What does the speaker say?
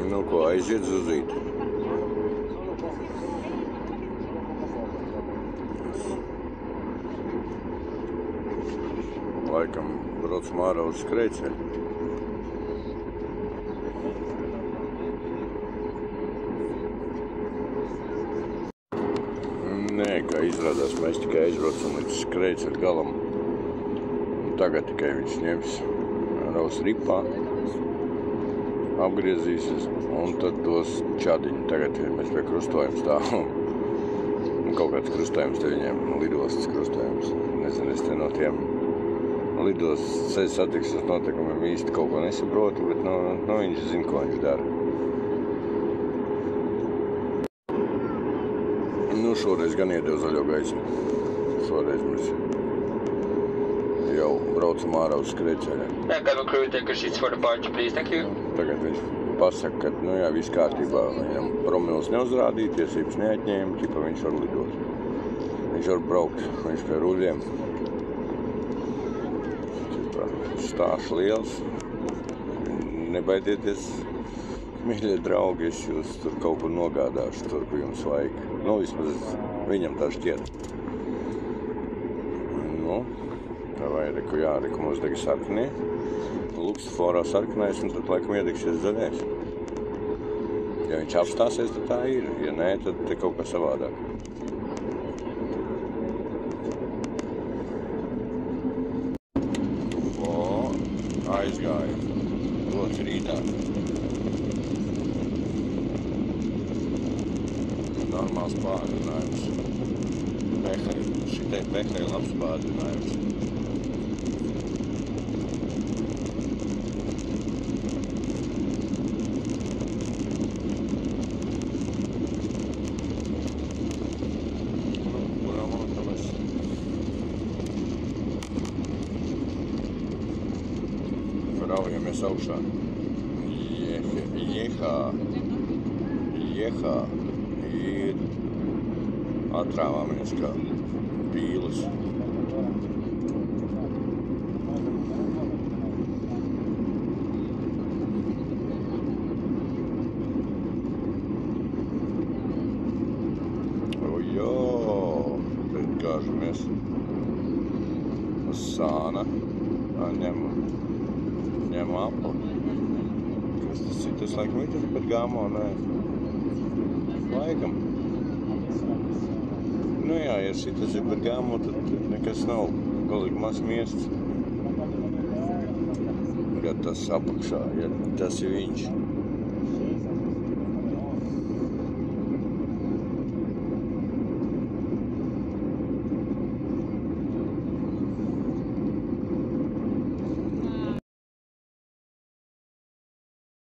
Nu ko, aiziet zuzīt. Laikam braucam ārā uz skrejceļu. Nē, kā izrādās, mēs tikai aizbraucam līdz skrejceļu galam. Un tagad tikai viņš ņems raus ripā, apgriezīsies un tad dos čadiņu. Tagad mēs pie krustojuma stāvam. Kaut kāds krustojums te viņiem, lidostas krustojums. Nezinu, es te no tiem lidostas ceļu satiksmes noteikumiem īsti kaut ko nesaprotu, bet viņš zina, ko viņš dara. Šoreiz gan iedev zaļo gaisu. Šoreiz mēs jau braucam ārā uz skrejceļiem. Tagad viņš pasaka, ka jā, viss kārtībā. Viņam promils neuzrādīja, tiesības neatņēma, ķipa viņš var lidot. Viņš var braukt, viņš pie ruļiem. Stāsts liels. Nebaidieties, mīļie draugi, es jūs tur kaut kur nogādāšu, tur, kur jums vajag. Vismaz viņam tā šķiet. Vai reku mums degi sarkanie. Luksusforā sarkanais un tad laikam iedegsies zaļais. Ja viņš apstāsies, tad tā ir. Ja nē, tad te kaut kā savādāk. Aizgāja. Ļoti rītā. Normāls pārdinājums. Šitai Behai labs pārdinājums. Raujamies augšā. Jehā ir atrāvāmies kā pīles. Ojō, tad gāžamies uz sāna, ņem apli. Kas tas ir? Tas laikam ir tas pat gāmo, nē. Laikam. Jā, ja šitas ir pat gāmo, tad nekas nav. Galīgi maz miests. Ja tas apakšā, ja tas ir viņš.